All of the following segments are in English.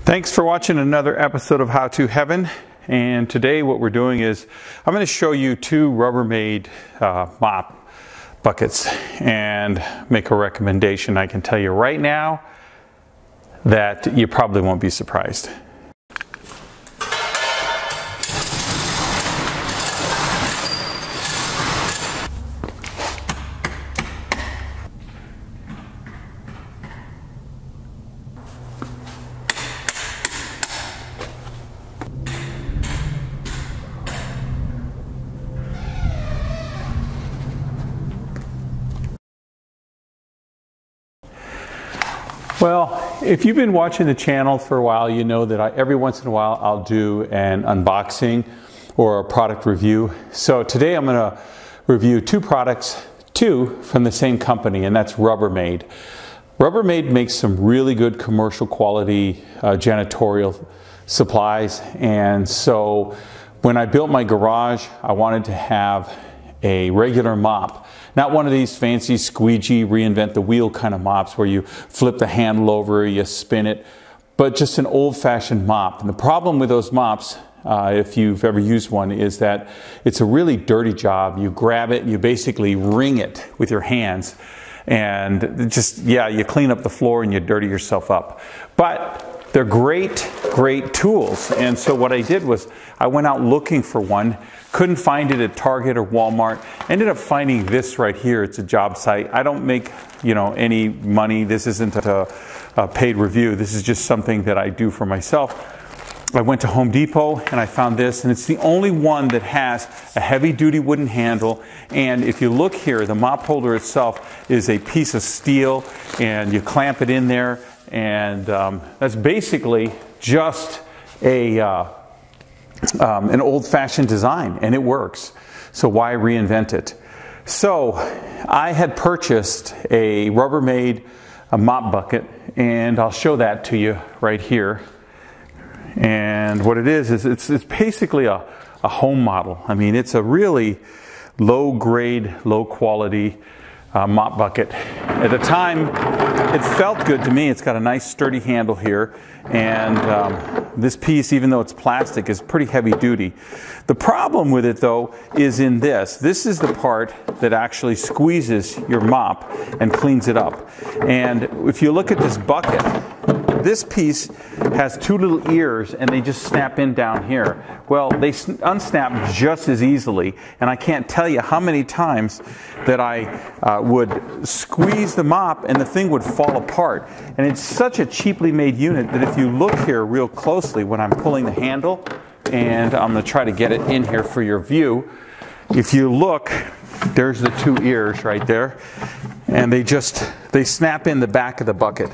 Thanks for watching another episode of How to Heaven. And today what we're doing is I'm going to show you two Rubbermaid mop buckets and make a recommendation. I can tell you right now that you probably won't be surprised. Well, if you've been watching the channel for a while, you know that every once in a while I'll do an unboxing or a product review. So today I'm going to review two products, from the same company, and that's Rubbermaid. Rubbermaid makes some really good commercial quality janitorial supplies, and so when I built my garage, I wanted to have a regular mop. Not one of these fancy squeegee, reinvent the wheel kind of mops where you flip the handle over, you spin it, but just an old-fashioned mop. And the problem with those mops, if you've ever used one, is that it's a really dirty job. You grab it, you basically wring it with your hands, and just, you clean up the floor and you dirty yourself up. But they're great tools. And so what I did was I went out looking for one, couldn't find it at Target or Walmart, ended up finding this right here. It's a job site. I don't make, any money. This isn't a paid review. This is just something that I do for myself. I went to Home Depot and I found this, and it's the only one that has a heavy-duty wooden handle. And if you look here, the mop holder itself is a piece of steel, and you clamp it in there, and that's basically just an old-fashioned design, and it works. So why reinvent it? So I had purchased a Rubbermaid mop bucket, and I'll show that to you right here. And what it is it's basically a home model. I mean, it's a really low-grade, low-quality mop bucket. At the time, it felt good to me. It's got a nice sturdy handle here, and this piece, even though it's plastic, is pretty heavy duty. The problem with it, though, is in this. This is the part that actually squeezes your mop and cleans it up. And if you look at this bucket, this piece has two little ears, and they just snap in down here. Well, they unsnap just as easily, and I can't tell you how many times that I would squeeze the mop and the thing would fall apart. And it's such a cheaply made unit that if you look here real closely when I'm pulling the handle, and I'm going to try to get it in here for your view, if you look, there's the two ears right there, and they snap in the back of the bucket.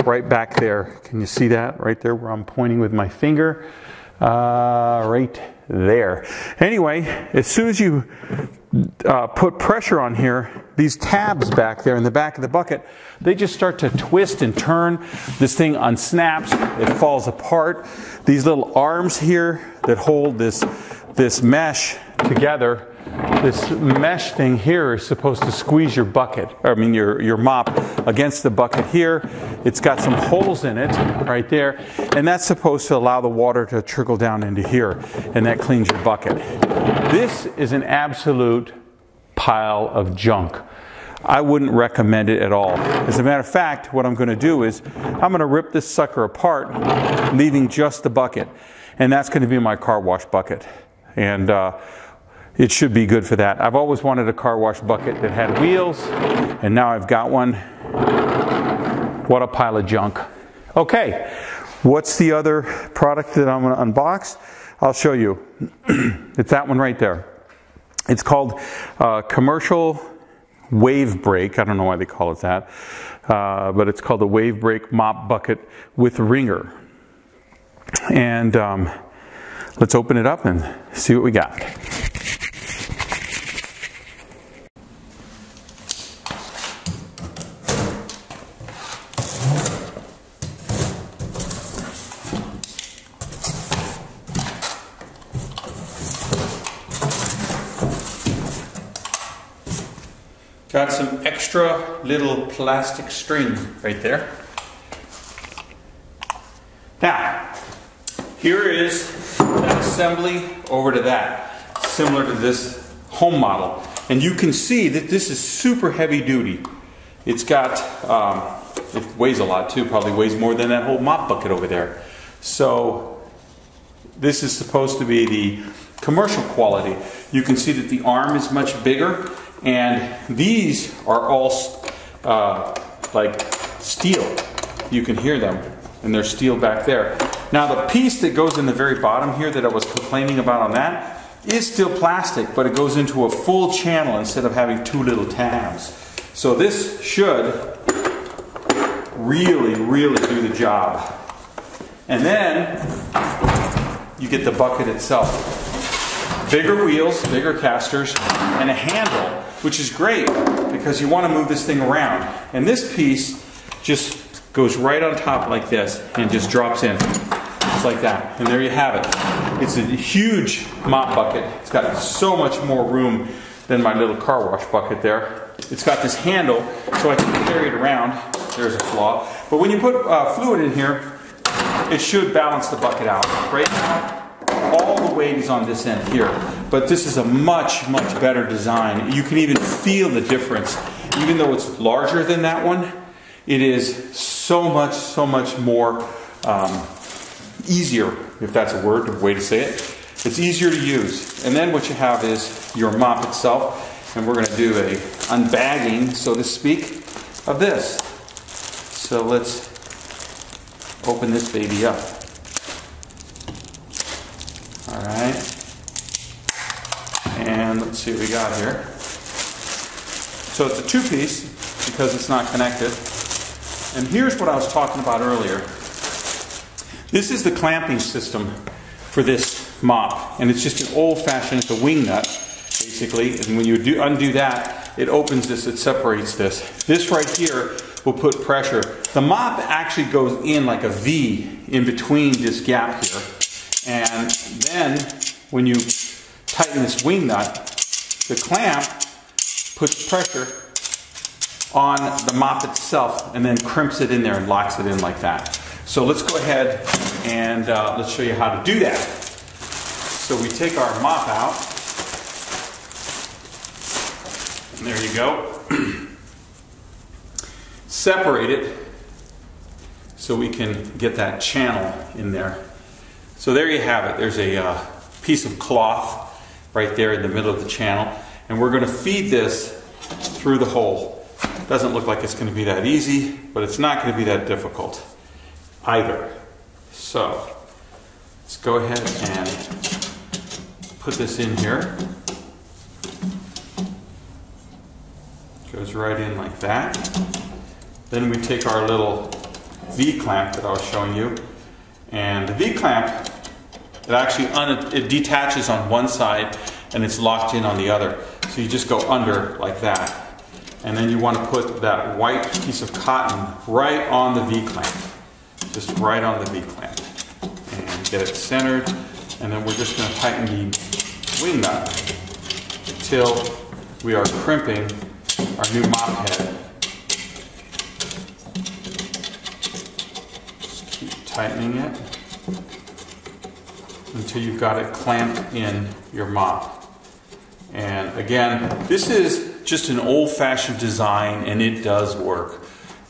Right back there. Can you see that right there where I'm pointing with my finger? Right there. Anyway, as soon as you put pressure on here, these tabs back there in the back of the bucket, they just start to twist and turn. This thing unsnaps. It falls apart. These little arms here that hold this mesh together, this mesh thing here is supposed to squeeze your bucket, your mop against the bucket here. It's got some holes in it right there, and that's supposed to allow the water to trickle down into here, and that cleans your bucket. This is an absolute pile of junk. I wouldn't recommend it at all. As a matter of fact, what I'm going to do is I'm going to rip this sucker apart, leaving just the bucket, and that's going to be my car wash bucket. And it should be good for that. I've always wanted a car wash bucket that had wheels, and now I've got one. What a pile of junk. Okay, what's the other product that I'm going to unbox? I'll show you. It's that one right there. It's called Commercial Wave Break. I don't know why they call it that, but it's called the Wave Break Mop Bucket with Wringer. And let's open it up and see what we got. Got some extra little plastic string right there. Now, here is that assembly over to that, similar to this home model. And you can see that this is super heavy duty. It's got, it weighs a lot too, probably weighs more than that whole mop bucket over there. So this is supposed to be the commercial quality. You can see that the arm is much bigger, and these are all like steel. You can hear them, and they're steel back there. Now the piece that goes in the very bottom here that I was complaining about on that is still plastic, but it goes into a full channel instead of having two little tabs. So this should really, really do the job. And then you get the bucket itself. Bigger wheels, bigger casters, and a handle, which is great because you want to move this thing around. And this piece just goes right on top like this and just drops in, just like that. And there you have it. It's a huge mop bucket. It's got so much more room than my little car wash bucket there. It's got this handle so I can carry it around. There's a flaw. But when you put fluid in here, it should balance the bucket out. Right now, all the weight is on this end here. But this is a much, much better design. You can even feel the difference. Even though it's larger than that one, it is so much more easier, if that's a word, a way to say it. It's easier to use. And then what you have is your mop itself. And we're going to do a unbagging, so to speak, of this. So let's open this baby up. Alright. And let's see what we got here. So it's a two-piece because it's not connected. And here's what I was talking about earlier. This is the clamping system for this mop. And it's just an old-fashioned, it's a wing nut, basically. And when you undo that, it opens this, it separates this. This right here will put pressure. The mop actually goes in like a V in between this gap here. And then when you tighten this wing nut, the clamp puts pressure on the mop itself and then crimps it in there and locks it in like that. So let's go ahead and let's show you how to do that. So we take our mop out. And there you go. Separate it so we can get that channel in there. So there you have it. There's a piece of cloth right there in the middle of the channel, and we're going to feed this through the hole. Doesn't look like it's going to be that easy, but it's not going to be that difficult either. So let's go ahead and put this in here. Goes right in like that. Then we take our little V-clamp that I was showing you, and the V-clamp, it actually it detaches on one side and it's locked in on the other. So you just go under like that. And then you want to put that white piece of cotton right on the V-clamp. Just right on the V-clamp. And get it centered. And then we're just going to tighten the wing nut until we are crimping our new mop head. Just keep tightening it until you've got it clamped in your mop. And again, this is just an old-fashioned design, and it does work.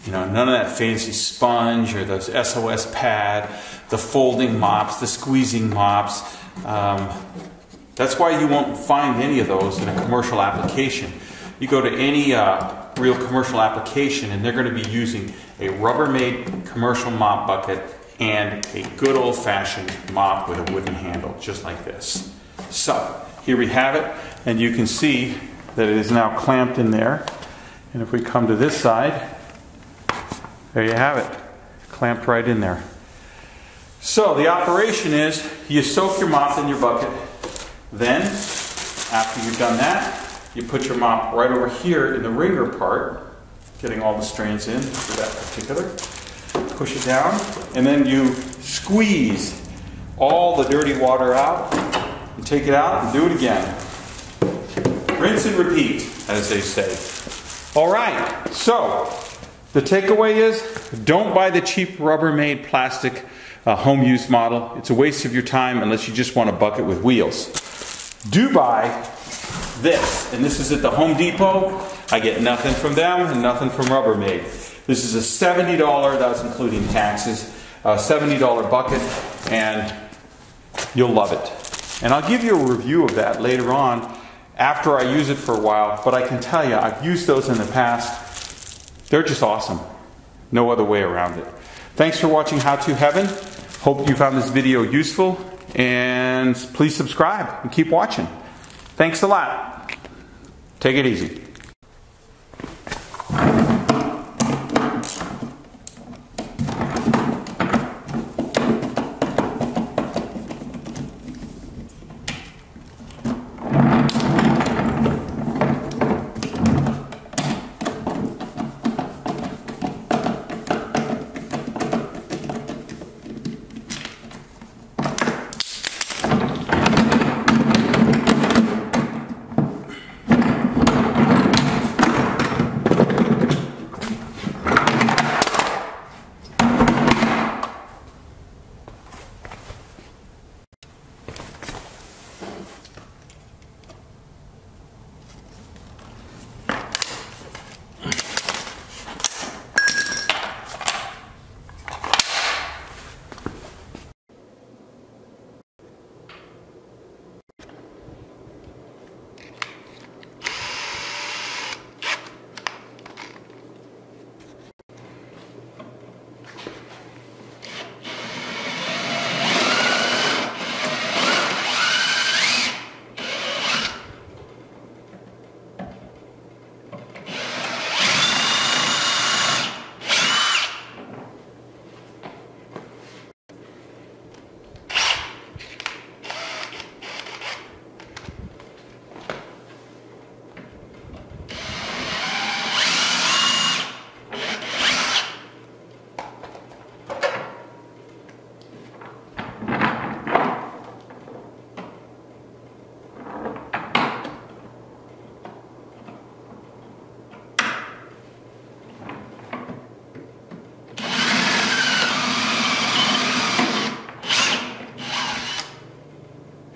You know, none of that fancy sponge or the SOS pad, the folding mops, the squeezing mops. That's why you won't find any of those in a commercial application. You go to any real commercial application, and they're going to be using a Rubbermaid commercial mop bucket and a good old-fashioned mop with a wooden handle, just like this. So, here we have it, and you can see that it is now clamped in there. And if we come to this side, there you have it, clamped right in there. So, the operation is, you soak your mop in your bucket. Then, after you've done that, you put your mop right over here in the wringer part, getting all the strands in for that particular. Push it down, and then you squeeze all the dirty water out, and take it out and do it again. Rinse and repeat, as they say. Alright, so the takeaway is, don't buy the cheap Rubbermaid plastic a home use model. It's a waste of your time unless you just want a bucket with wheels. Do buy this, and this is at the Home Depot. I get nothing from them and nothing from Rubbermaid. This is a $70, that's including taxes, a $70 bucket, and you'll love it. And I'll give you a review of that later on after I use it for a while, but I can tell you, I've used those in the past. They're just awesome. No other way around it. Thanks for watching How To Heaven. Hope you found this video useful, and please subscribe and keep watching. Thanks a lot. Take it easy.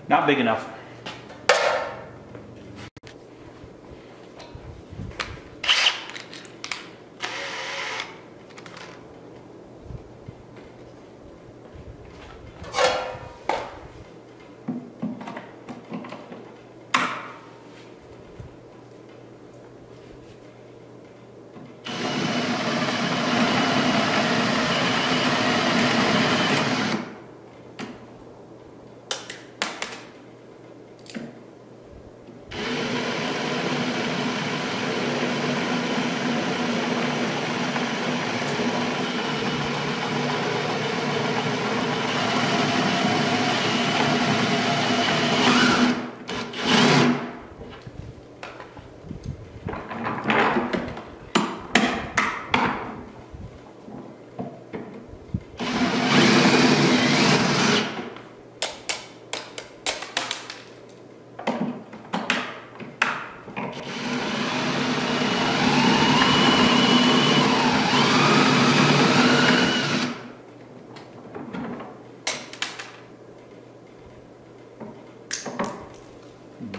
Not big enough.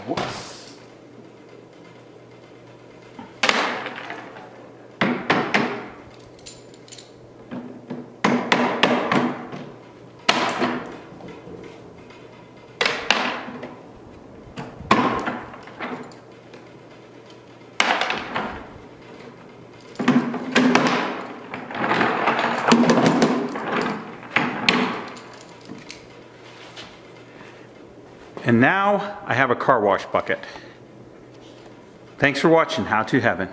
Whoops. And now I have a car wash bucket. Thanks for watching How To Heaven.